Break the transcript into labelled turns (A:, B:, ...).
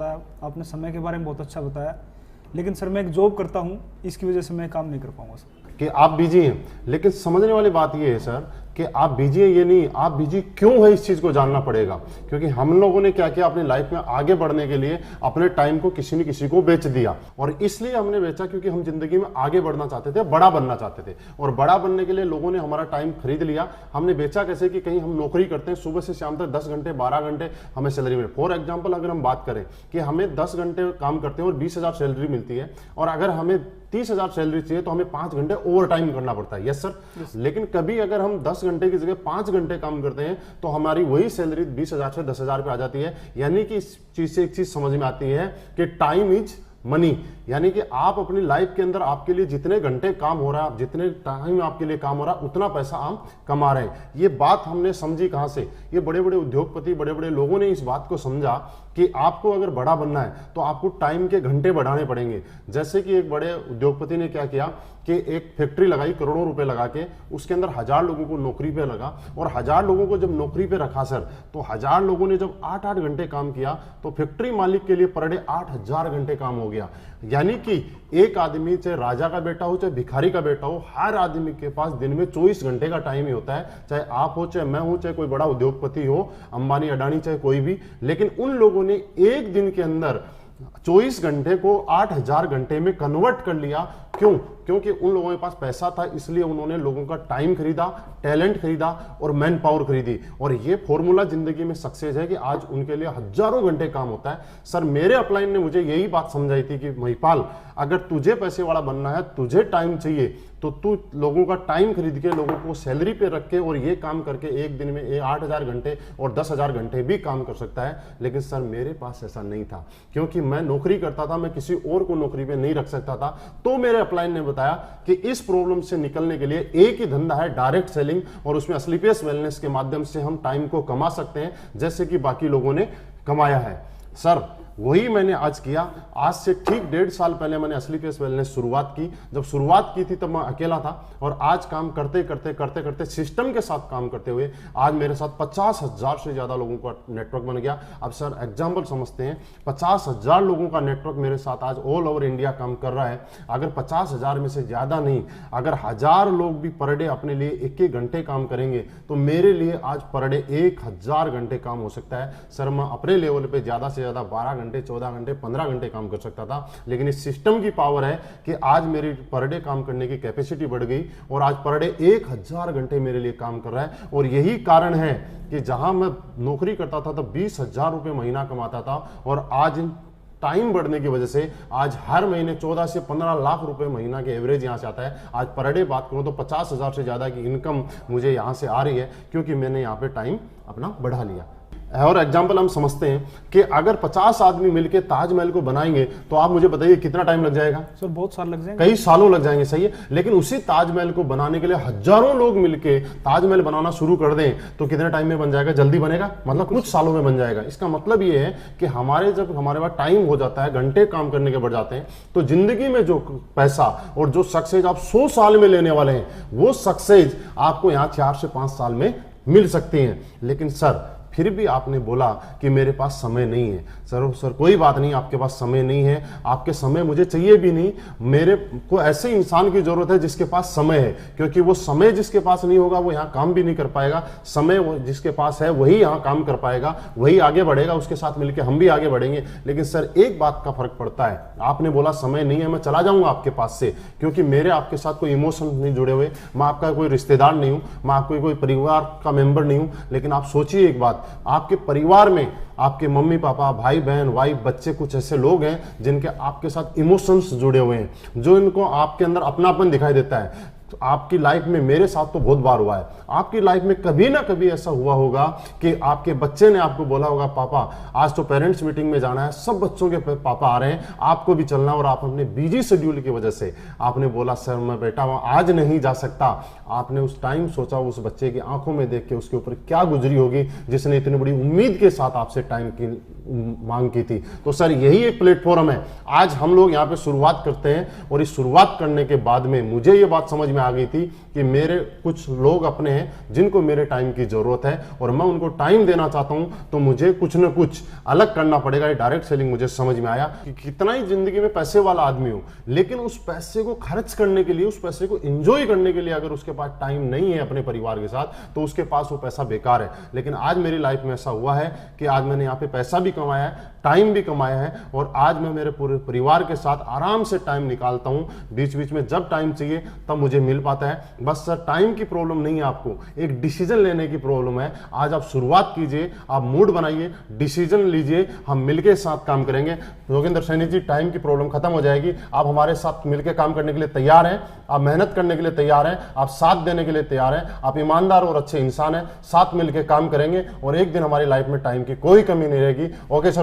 A: बताया, आपने समय के बारे में बहुत अच्छा बताया, लेकिन सर मैं एक जॉब करता हूँ, इसकी वजह से मैं काम नहीं कर पाऊंगा सर।
B: कि आप बिजी हैं, लेकिन समझने वाली बात ये है सर कि आप बिजी हैं ये नहीं, आप बिजी क्यों है इस चीज को जानना पड़ेगा। क्योंकि हम लोगों ने क्या किया, अपनी लाइफ में आगे बढ़ने के लिए अपने टाइम को किसी न किसी को बेच दिया। और इसलिए हमने बेचा क्योंकि हम जिंदगी में आगे बढ़ना चाहते थे, बड़ा बनना चाहते थे, और बड़ा बनने के लिए लोगों ने हमारा टाइम खरीद लिया। हमने बेचा कैसे कि कहीं हम नौकरी करते हैं, सुबह से शाम तक 10 घंटे 12 घंटे हमें सैलरी मिले। फॉर एग्जाम्पल अगर हम बात करें कि हमें 10 घंटे काम करते हैं और 20,000 सैलरी मिलती है, और अगर हमें 30,000 सैलरी चाहिए तो हमें 5 घंटे ओवर टाइम करना पड़ता है। Yes sir. लेकिन कभी अगर हम 10 घंटे की जगह 5 घंटे काम करते हैं तो हमारी वही सैलरी 20,000 से 10,000 पे आ जाती है। यानी कि इस चीज से एक चीज समझ में आती है कि टाइम इज मनी। यानी कि आप अपनी लाइफ के अंदर आपके लिए जितने घंटे काम हो रहा है, जितने टाइम आपके लिए काम हो रहा है, उतना पैसा आप कमा रहे हैं। ये बात हमने समझी कहां से, ये बड़े बड़े उद्योगपति, बड़े बड़े लोगों ने इस बात को समझा कि आपको अगर बड़ा बनना है तो आपको टाइम के घंटे बढ़ाने पड़ेंगे। जैसे कि एक बड़े उद्योगपति ने क्या किया कि एक फैक्ट्री लगाई करोड़ों रुपए लगा के, उसके अंदर 1000 लोगों को नौकरी पे लगा, और 1000 लोगों को जब नौकरी पे रखा सर, तो 1000 लोगों ने जब 8-8 घंटे काम किया तो फैक्ट्री मालिक के लिए पर डे 8000 घंटे काम हो गया। यानी कि एक आदमी, चाहे राजा का बेटा हो चाहे भिखारी का बेटा हो, हर आदमी के पास दिन में 24 घंटे का टाइम ही होता है। चाहे आप हो, चाहे मैं हूं, चाहे कोई बड़ा उद्योगपति हो, अंबानी अडानी, चाहे कोई भी। लेकिन उन लोगों ने एक दिन के अंदर 24 घंटे को 8000 घंटे में कन्वर्ट कर लिया। क्यों? क्योंकि उन लोगों के पास पैसा था, इसलिए उन्होंने लोगों का टाइम खरीदा, टैलेंट खरीदा और मैन पावर खरीदी। और ये फॉर्मूला जिंदगी में सक्सेस है कि आज उनके लिए हजारों घंटे काम होता है। सर मेरे अपलाइन ने मुझे यही बात समझाई थी कि महिपाल, अगर तुझे पैसे वाला बनना है, तुझे टाइम चाहिए, तो तू लोगों का टाइम खरीद के, लोगों को सैलरी पे रख के और ये काम करके एक दिन में 8000 घंटे और 10,000 घंटे भी काम कर सकता है। लेकिन सर मेरे पास ऐसा नहीं था, क्योंकि मैं नौकरी करता था, मैं किसी और को नौकरी पे नहीं रख सकता था। तो मेरे अपलाइन ने बताया कि इस प्रॉब्लम से निकलने के लिए एक ही धंधा है, डायरेक्ट सेलिंग, और उसमें असलीपियस वेलनेस के माध्यम से हम टाइम को कमा सकते हैं, जैसे कि बाकी लोगों ने कमाया है। सर वही मैंने आज किया। आज से ठीक 1.5 साल पहले मैंने असलीपियस वेलनेस शुरुआत की। जब शुरुआत की थी तब मैं अकेला था, और आज काम करते करते सिस्टम के साथ काम करते हुए आज मेरे साथ 50,000 से ज्यादा लोगों का नेटवर्क बन गया। अब सर एग्जाम्पल समझते हैं, 50,000 लोगों का नेटवर्क मेरे साथ आज ऑल ओवर इंडिया काम कर रहा है। अगर 50,000 में से ज्यादा नहीं, अगर 1000 लोग भी पर डे अपने लिए 1-1 घंटे काम करेंगे तो मेरे लिए आज पर डे 1000 घंटे काम हो सकता है। सर मैं अपने लेवल पे ज्यादा से ज्यादा 12 घंटे, 14 घंटे, 15 घंटे काम कर सकता था, लेकिन इस सिस्टम की पावर है कि आज मेरी पर डे काम करने की कैपेसिटी बढ़ गई और आज पर डे 1000 घंटे मेरे लिए काम कर रहा है। और यही कारण है कि जहां मैं नौकरी करता था तो 20,000 रुपए महीना कमाता था, और आज टाइम बढ़ने की वजह से आज हर महीने 14 से 15 लाख रुपए महीना के एवरेज यहां से आता है। आज पर डे बात करूं तो 50,000 से ज्यादा की इनकम मुझे यहां से आ रही है, क्योंकि मैंने यहां पे टाइम अपना बढ़ा लिया। और एग्जाम्पल हम समझते हैं कि अगर 50 आदमी मिलकर ताजमहल को बनाएंगे तो आप मुझे बताइए कितना टाइम लग जाएगा?
A: सर बहुत साल लग जाएंगे,
B: कई सालों लग जाएंगे, सही है। लेकिन उसी ताजमहल को बनाने के लिए हजारों लोग मिलकर ताजमहल बनाना शुरू कर दें तो कितने टाइम में बन जाएगा? जल्दी बनेगा, मतलब कुछ सालों में बन जाएगा। इसका मतलब ये है कि जब हमारे पास टाइम हो जाता है, घंटे काम करने के बढ़ जाते हैं, तो जिंदगी में जो पैसा और जो सक्सेस आप 100 साल में लेने वाले हैं, वो सक्सेस आपको यहाँ 4 से 5 साल में मिल सकती है। लेकिन सर फिर भी आपने बोला कि मेरे पास समय नहीं है। सर कोई बात नहीं, आपके पास समय नहीं है, आपके समय मुझे चाहिए भी नहीं। मेरे को ऐसे इंसान की जरूरत है जिसके पास समय है, क्योंकि वो समय जिसके पास नहीं होगा वो यहाँ काम भी नहीं कर पाएगा। समय जिसके पास है वही यहाँ काम कर पाएगा, वही आगे बढ़ेगा, उसके साथ मिलकर हम भी आगे बढ़ेंगे। लेकिन सर एक बात का फर्क पड़ता है, आपने बोला समय नहीं है, मैं चला जाऊंगा आपके पास से, क्योंकि मेरे आपके साथ कोई इमोशन नहीं जुड़े हुए, मैं आपका कोई रिश्तेदार नहीं हूं, मैं आपको कोई परिवार का मेंबर नहीं हूं। लेकिन आप सोचिए एक बात, आपके परिवार में आपके मम्मी पापा, भाई बहन, वाइफ, बच्चे, कुछ ऐसे लोग हैं जिनके आपके साथ इमोशंस जुड़े हुए हैं, जो इनको आपके अंदर अपनापन दिखाई देता है। तो आपकी लाइफ में, मेरे साथ तो बहुत बार हुआ है, आपकी लाइफ में कभी ना कभी ऐसा हुआ होगा कि आपके बच्चे ने आपको बोला होगा, पापा आज तो पेरेंट्स मीटिंग में जाना है, सब बच्चों के पापा आ रहे हैं, आपको भी चलना, और आप अपने बिजी शेड्यूल की वजह से आपने बोला सर मैं बेटा आज नहीं जा सकता। आपने उस टाइम सोचा उस बच्चे की आंखों में देख के उसके ऊपर क्या गुजरी होगी जिसने इतनी बड़ी उम्मीद के साथ आपसे टाइम की मांग की थी। तो सर यही एक प्लेटफॉर्म है, आज हम लोग यहाँ पे शुरुआत करते हैं और इस शुरुआत करने के बाद में मुझे ये बात समझ में आ गई थी कि मेरे कुछ लोग अपने हैं जिनको मेरे टाइम की जरूरत है और मैं उनको टाइम देना चाहता हूं, तो मुझे कुछ न कुछ अलग करना पड़ेगा। ये डायरेक्ट सेलिंग मुझे समझ में आया कि कितना ही जिंदगी में पैसे वाला आदमी हो, लेकिन उस पैसे को खर्च करने के लिए, उस पैसे को एंजॉय करने के लिए अगर उसके पास टाइम नहीं है अपने परिवार के साथ, तो उसके पास वो पैसा बेकार है। लेकिन आज मेरी लाइफ में ऐसा हुआ है कि आज मैंने यहाँ पे पैसा भी कमाया है, टाइम भी कमाया है और आज मैं मेरे पूरे परिवार के साथ आराम से टाइम निकालता हूं। बीच बीच में जब टाइम चाहिए तब मुझे मिल पाता है। बस सर टाइम की प्रॉब्लम नहीं है, आपको एक डिसीजन लेने की प्रॉब्लम है। आज आप शुरुआत कीजिए, आप मूड बनाइए, डिसीजन लीजिए, हम मिलके साथ काम करेंगे। योगेंद्र सैनी जी, टाइम की प्रॉब्लम खत्म हो जाएगी। आप हमारे साथ मिलकर काम करने के लिए तैयार हैं, आप मेहनत करने के लिए तैयार हैं, आप साथ देने के लिए तैयार हैं, आप ईमानदार और अच्छे इंसान हैं, साथ मिलकर काम करेंगे और एक दिन हमारी लाइफ में टाइम की कोई कमी नहीं रहेगी। Okay sir.